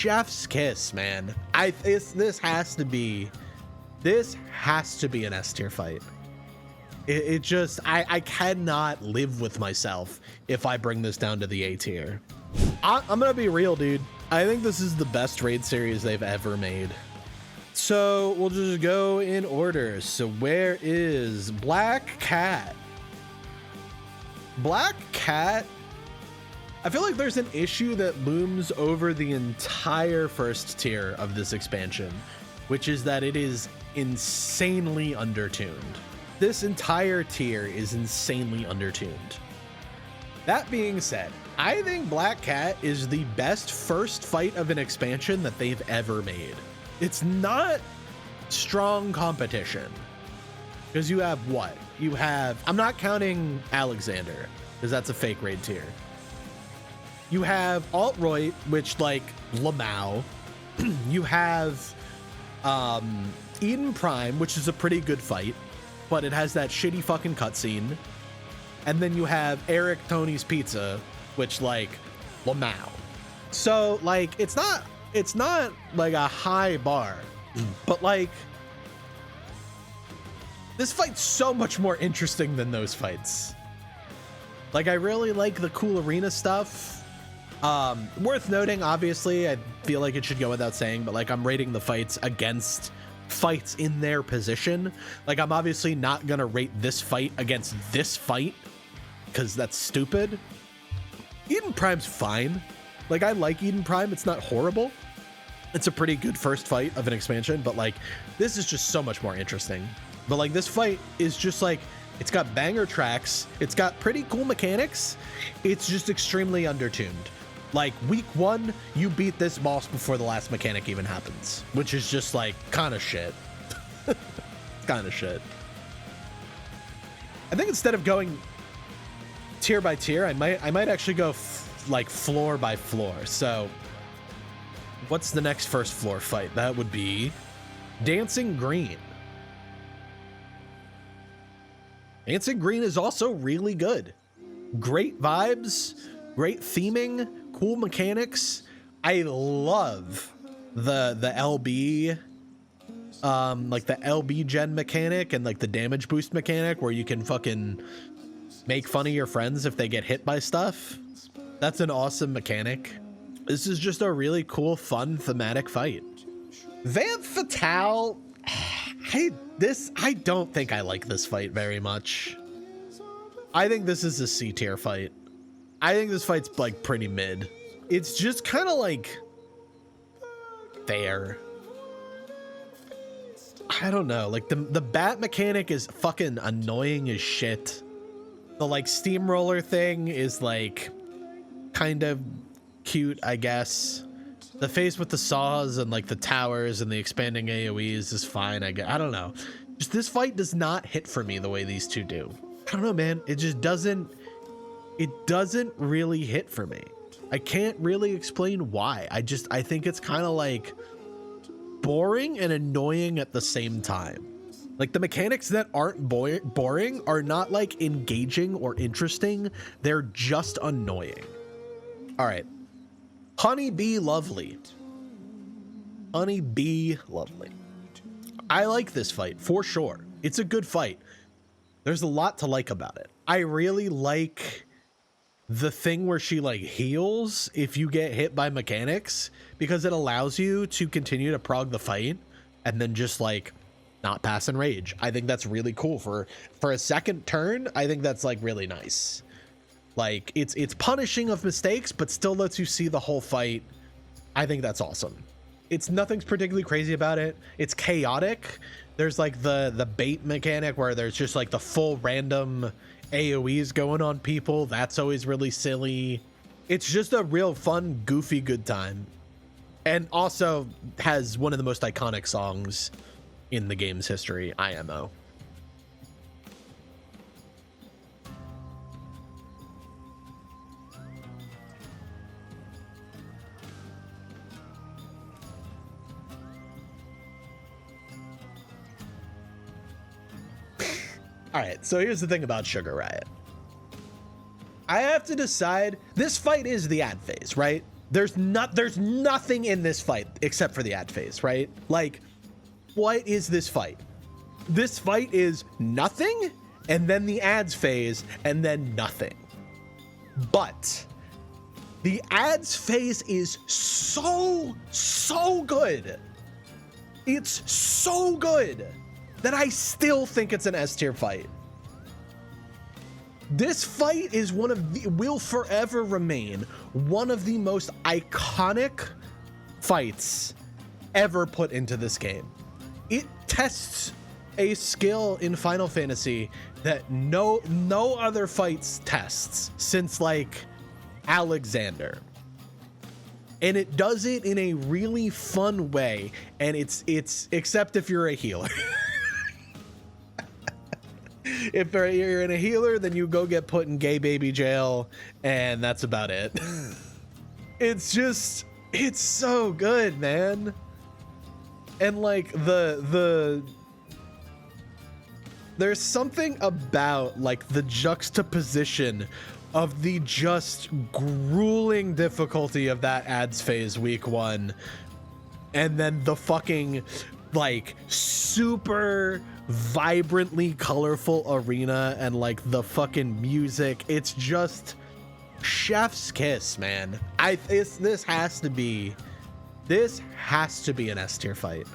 chef's kiss, man. This has to be an S tier fight. It just, I cannot live with myself if I bring this down to the A tier. I'm gonna be real, dude. I think this is the best raid series they've ever made. So we'll just go in order. So where is Black Cat? Black Cat, I feel like there's an issue that looms over the entire first tier of this expansion, which is that it is insanely undertuned. This entire tier is insanely undertuned. That being said, I think Black Cat is the best first fight of an expansion that they've ever made. It's not strong competition, because you have what? You have, I'm not counting Alexander, because that's a fake raid tier. You have Alt-Roy, which like Lamau. You have Eden Prime, which is a pretty good fight, but it has that shitty fucking cutscene. And then you have Eric Tony's Pizza, which like Lamau. So like it's not like a high bar, but like this fight's so much more interesting than those fights. Like I really like the cool arena stuff. Worth noting, obviously, I feel like it should go without saying, but like I'm rating the fights against fights in their position. Like I'm obviously not gonna rate this fight against this fight, because that's stupid. Eden Prime's fine. Like I like Eden Prime, it's not horrible. It's a pretty good first fight of an expansion, but like this is just so much more interesting. But like this fight is just like, it's got banger tracks, it's got pretty cool mechanics, it's just extremely undertuned. Like week 1, you beat this boss before the last mechanic even happens, which is just like kind of shit. Kind of shit. I think instead of going tier by tier, I might actually go like floor by floor. So what's the next first floor fight? That would be Dancing Green. Dancing Green is also really good. Great vibes, great theming, cool mechanics. I love the LB, like the LB gen mechanic and like the damage boost mechanic where you can fucking make fun of your friends if they get hit by stuff. That's an awesome mechanic. This is just a really cool, fun, thematic fight. Vamp Fatale, I don't think I like this fight very much. I think this is a C tier fight. I think this fight's like pretty mid. It's just kind of like there. I don't know, like the bat mechanic is fucking annoying as shit. The like steamroller thing is like kind of cute, I guess. The face with the saws and like the towers and the expanding AoEs is fine, I guess. I don't know. Just this fight does not hit for me the way these two do. I don't know, man. It just doesn't really hit for me. I can't really explain why. I think it's kind of like boring and annoying at the same time. Like the mechanics that aren't boring are not like engaging or interesting. They're just annoying. All right. Honeybee Lovely. Honeybee Lovely. I like this fight for sure. It's a good fight. There's a lot to like about it. I really like the thing where she like heals if you get hit by mechanics, because it allows you to continue to prog the fight and then just like not pass and rage. I think that's really cool for a second turn. I think that's like really nice. Like it's punishing of mistakes, but still lets you see the whole fight. I think that's awesome. It's nothing's particularly crazy about it. It's chaotic. There's like the bait mechanic where there's just like the full random AoEs going on people. That's always really silly. It's just a real fun, goofy, good time. And also has one of the most iconic songs in the game's history, IMO. All right, so here's the thing about Sugar Riot. I have to decide, this fight is the ad phase, right? There's nothing in this fight except for the ad phase, right? Like, what is this fight? This fight is nothing, and then the ads phase, and then nothing. But the ads phase is so good. It's so good that I still think it's an S tier fight. This fight is will forever remain one of the most iconic fights ever put into this game. It tests a skill in Final Fantasy that no other fights tests since like Alexander. And it does it in a really fun way, and it's except if you're a healer. If you're in a healer, then you go get put in gay baby jail, and that's about it. It's so good, man. And like there's something about like the juxtaposition of the just grueling difficulty of that ads phase week 1, and then the fucking like super vibrantly colorful arena and like the fucking music. It's just chef's kiss, man. This has to be an S tier fight.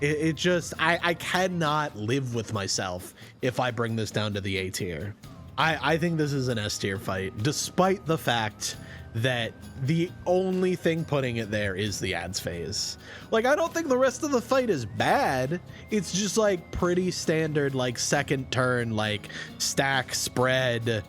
It just I cannot live with myself if I bring this down to the A tier. I think this is an S tier fight, despite the fact that the only thing putting it there is the ads phase. Like, I don't think the rest of the fight is bad. It's just like pretty standard, like second turn, like stack spread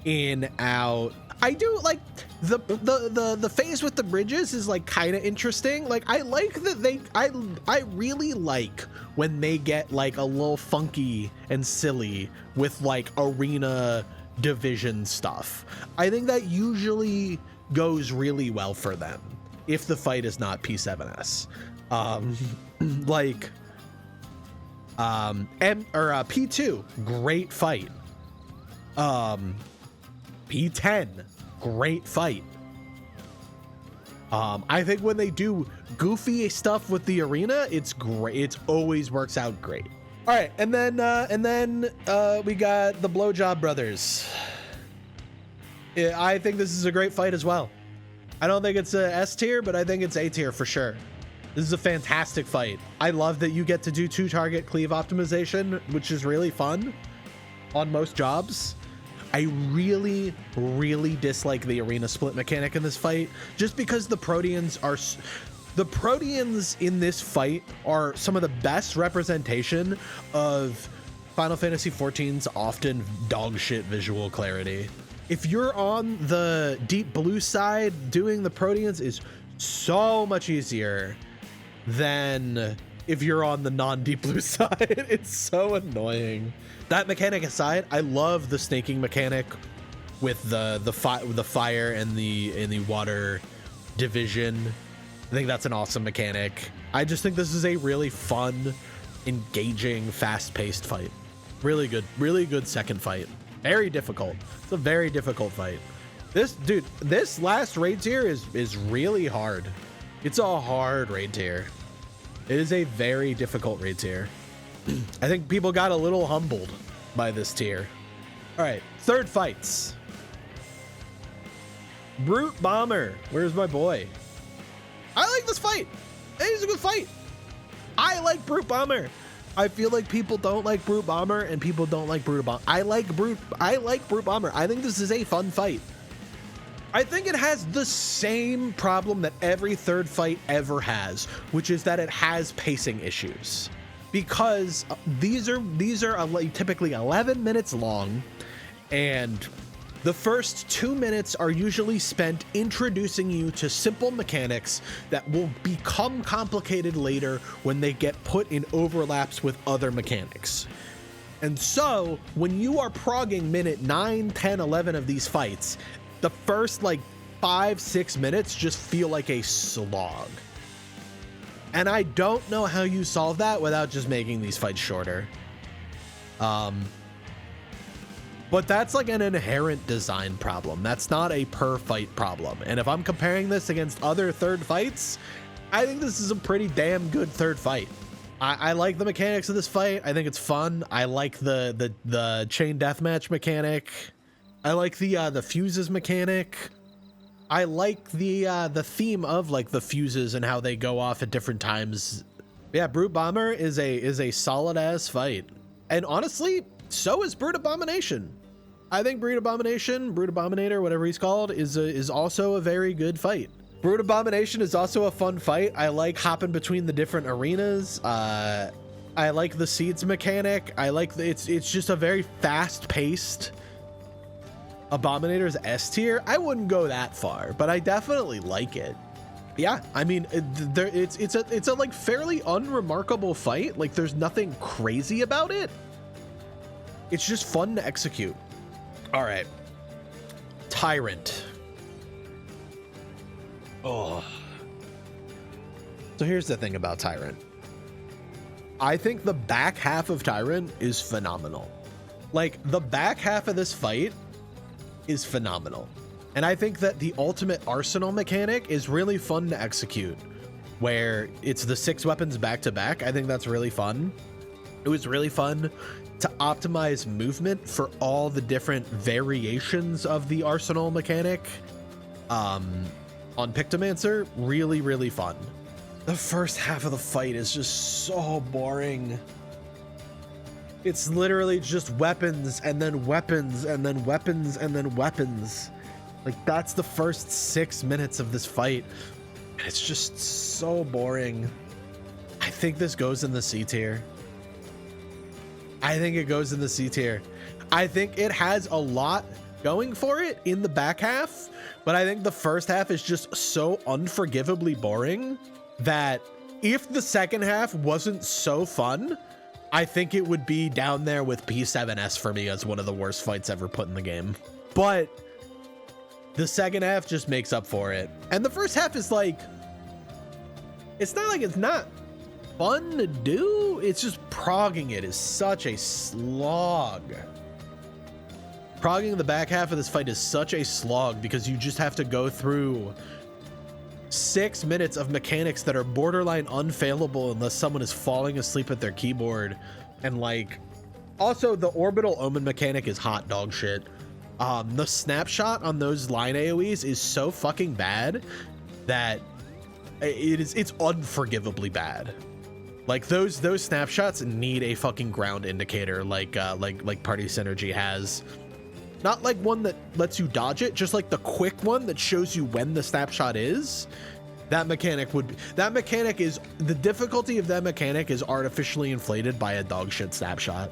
in out. I do like the phase with the bridges is like kind of interesting. Like, I like that I really like when they get like a little funky and silly with like arena division stuff. I think that usually goes really well for them if the fight is not P7S. P2, great fight. P10, great fight. I think when they do goofy stuff with the arena, it's great. It always works out great. All right, and then we got the Blowjob Brothers. I think this is a great fight as well. I don't think it's a S tier, but I think it's A tier for sure. This is a fantastic fight. I love that you get to do 2-target cleave optimization, which is really fun on most jobs. I really, really dislike the arena split mechanic in this fight, just because the Proteans in this fight are some of the best representation of Final Fantasy XIV's often dog shit visual clarity. If you're on the deep blue side, doing the Proteans is so much easier than if you're on the non-deep blue side. It's so annoying. That mechanic aside, I love the snaking mechanic with the fire and the water division. I think that's an awesome mechanic. I just think this is a really fun, engaging, fast-paced fight. Really good second fight. Very difficult. It's a very difficult fight. This last raid tier is really hard. It's a hard raid tier. It is a very difficult raid tier. I think people got a little humbled by this tier. All right, third fights. Brute Bomber. Where's my boy? I like this fight. It's a good fight. I like Brute Bomber. I feel like people don't like Brute Bomber and people don't like Brute Bomber. I like Brute Bomber. I think this is a fun fight. I think it has the same problem that every third fight ever has, which is that it has pacing issues. Because these are typically 11 minutes long, and the first 2 minutes are usually spent introducing you to simple mechanics that will become complicated later when they get put in overlaps with other mechanics. And so when you are progging minute 9, 10, 11 of these fights, the first like 5-6 minutes just feel like a slog. And I don't know how you solve that without just making these fights shorter. But that's like an inherent design problem. That's not a per fight problem. And if I'm comparing this against other third fights, I think this is a pretty damn good third fight. I like the mechanics of this fight. I think it's fun. I like the chain deathmatch mechanic. I like the fuses mechanic. I like the theme of like the fuses and how they go off at different times. Yeah, Brute Bomber is a solid ass fight. And honestly, so is Brute Abomination. I think Brute Abomination, Brute Abominator, whatever he's called, is also a very good fight. Brute Abomination is also a fun fight. I like hopping between the different arenas. I like the seeds mechanic. I like it's just a very fast-paced. Abominator's S tier. I wouldn't go that far, but I definitely like it. Yeah, I mean, it's a like fairly unremarkable fight. Like there's nothing crazy about it. It's just fun to execute. All right, Tyrant. Oh. So here's the thing about Tyrant. I think the back half of Tyrant is phenomenal. Like the back half of this fight is phenomenal. And I think that the ultimate arsenal mechanic is really fun to execute, where it's the 6 weapons back to back. I think that's really fun. It was really fun to optimize movement for all the different variations of the arsenal mechanic. On Pictomancer, really, really fun. The first half of the fight is just so boring. It's literally just weapons and then weapons and then weapons and then weapons. Like that's the first 6 minutes of this fight. And it's just so boring. I think this goes in the C tier. I think it goes in the C tier. I think it has a lot going for it in the back half, but I think the first half is just so unforgivably boring that if the second half wasn't so fun, I think it would be down there with P7S for me as one of the worst fights ever put in the game. But the second half just makes up for it. And the first half is like, it's not like it's not fun to do. It's just progging it is such a slog. Progging the back half of this fight is such a slog because you just have to go through 6 minutes of mechanics that are borderline unfailable unless someone is falling asleep at their keyboard. And like, also the orbital omen mechanic is hot dog shit. The snapshot on those line AoEs is so fucking bad that it's unforgivably bad. Like those snapshots need a fucking ground indicator like Party Synergy has. Not like one that lets you dodge it, just like the quick one that shows you when the snapshot is. That mechanic is the difficulty of that mechanic is artificially inflated by a dog shit snapshot.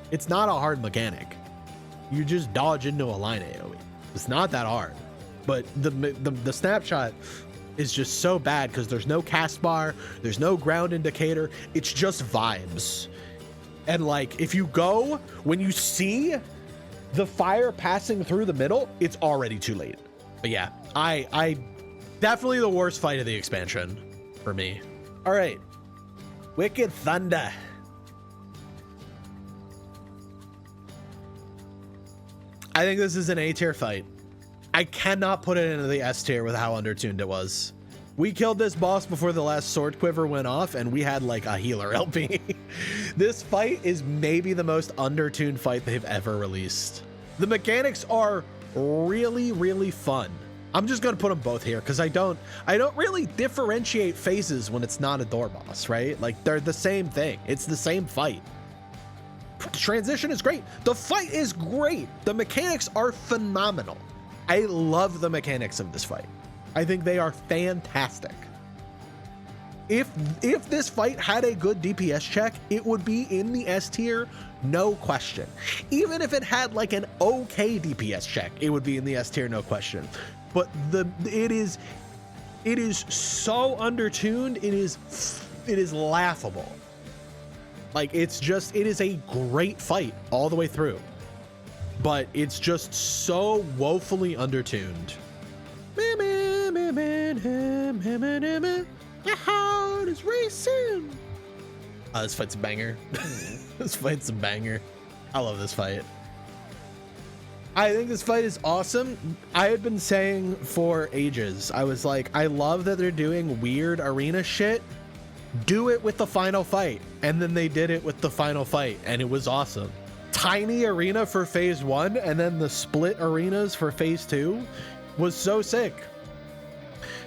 It's not a hard mechanic. You just dodge into a line AoE. It's not that hard, but the snapshot is just so bad because there's no cast bar, there's no ground indicator. It's just vibes. And like, if you go, when you see the fire passing through the middle, it's already too late. But yeah, I definitely the worst fight of the expansion for me. All right, Wicked Thunder. I think this is an A tier fight. I cannot put it into the S tier with how undertuned it was. We killed this boss before the last sword quiver went off and we had like a healer LP. This fight is maybe the most undertuned fight they've ever released. The mechanics are really, really fun. I'm just gonna put them both here because I don't really differentiate phases when it's not a door boss, right? Like they're the same thing. It's the same fight. The transition is great. The fight is great. The mechanics are phenomenal. I love the mechanics of this fight. I think they are fantastic. If this fight had a good DPS check, it would be in the S tier, no question. Even if it had like an okay DPS check, it would be in the S tier, no question. But it is so undertuned, it is laughable. Like it is a great fight all the way through, but it's just so woefully undertuned. My heart is racing. This fight's a banger. This fight's a banger. I love this fight. I think this fight is awesome. I had been saying for ages, I was like, I love that they're doing weird arena shit. Do it with the final fight. And then they did it with the final fight, and it was awesome. Tiny arena for phase 1, and then the split arenas for phase 2 was so sick.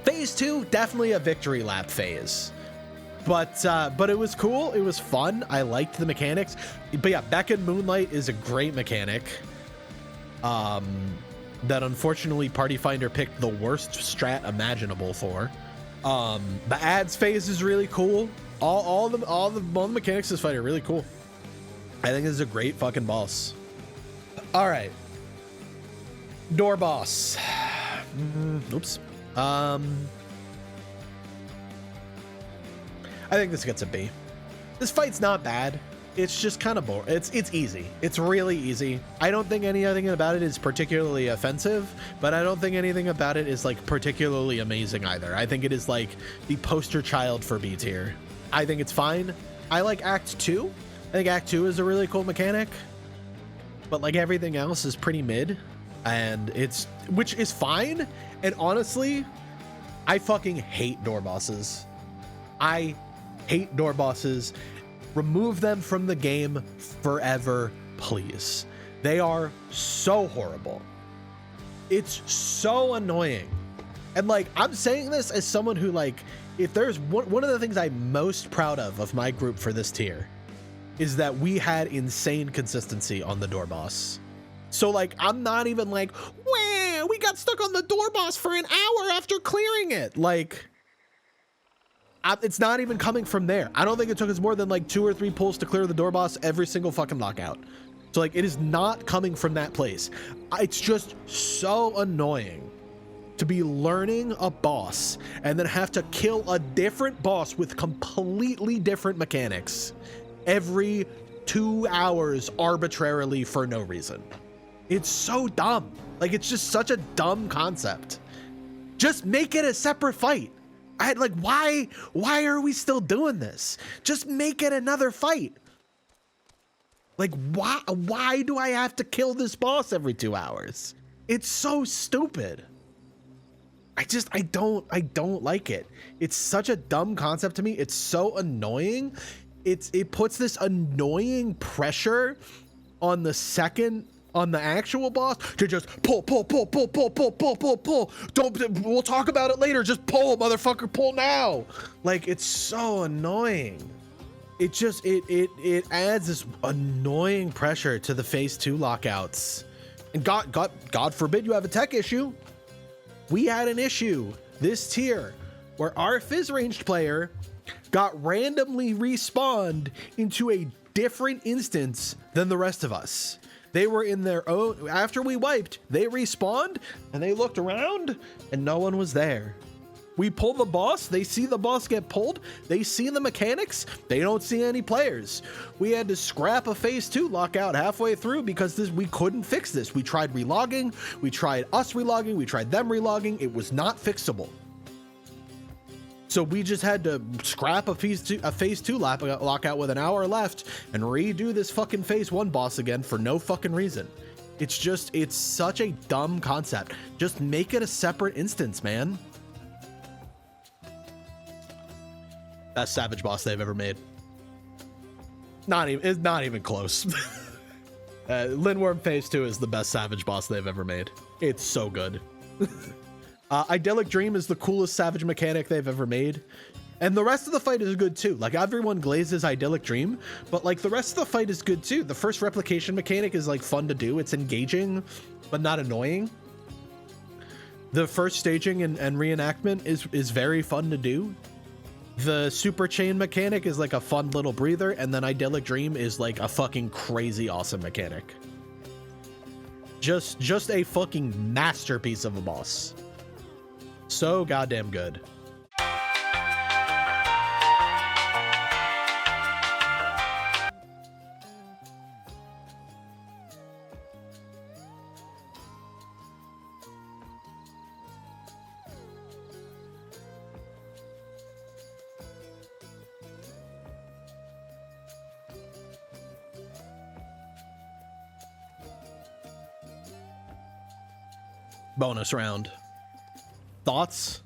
Phase 2, definitely a victory lap phase. But it was cool. It was fun. I liked the mechanics. But yeah, Beck and Moonlight is a great mechanic. That unfortunately Party Finder picked the worst strat imaginable for. The ads phase is really cool. All the mechanics of this fight are really cool. I think this is a great fucking boss. All right, door boss. Oops. I think this gets a B. This fight's not bad. It's just kind of boring. It's easy. It's really easy. I don't think anything about it is particularly offensive, but I don't think anything about it is like particularly amazing either. I think it is like the poster child for B tier. I think it's fine. I like Act 2. I think Act 2 is a really cool mechanic, but like everything else is pretty mid, and which is fine. And honestly, I fucking hate door bosses. I hate door bosses. Remove them from the game forever, please. They are so horrible. It's so annoying. And like, I'm saying this as someone who, like, if there's one of the things I'm most proud of my group for this tier is that we had insane consistency on the door boss. So like, I'm not even like, wow, we got stuck on the door boss for an hour after clearing it. Like, it's not even coming from there. I don't think it took us more than like 2 or 3 pulls to clear the door boss every single fucking lockout. So like, it is not coming from that place. It's just so annoying to be learning a boss and then have to kill a different boss with completely different mechanics every 2 hours arbitrarily for no reason. It's so dumb. Like, it's just such a dumb concept. Just make it a separate fight. Why are we still doing this? Just make it another fight. Like, why do I have to kill this boss every 2 hours? It's so stupid. I don't like it. It's such a dumb concept to me. It's so annoying. It puts this annoying pressure on the actual boss to just pull. We'll talk about it later. Just pull, motherfucker, pull now. Like, it's so annoying. It just, it adds this annoying pressure to the phase 2 lockouts. And God forbid you have a tech issue. We had an issue this tier where our Fizz ranged player got randomly respawned into a different instance than the rest of us. They were in their own, after we wiped, they respawned and they looked around and no one was there. We pull the boss, they see the boss get pulled, they see the mechanics, they don't see any players. We had to scrap a phase 2 lockout halfway through because we couldn't fix this. We tried relogging, we tried us relogging, we tried them relogging. It was not fixable. So we just had to scrap a phase 2 lockout with an hour left and redo this fucking phase 1 boss again for no fucking reason. It's such a dumb concept. Just make it a separate instance, man. Best Savage boss they've ever made. It's not even close. Lindworm phase 2 is the best Savage boss they've ever made. It's so good. Idyllic Dream is the coolest Savage mechanic they've ever made. And the rest of the fight is good too. Like, everyone glazes Idyllic Dream, but like the rest of the fight is good too. The first replication mechanic is like fun to do. It's engaging, but not annoying. The first staging and reenactment is very fun to do. The super chain mechanic is like a fun little breather, and then Idyllic Dream is like a fucking crazy awesome mechanic. Just a fucking masterpiece of a boss. So goddamn good. bonus round. Thoughts?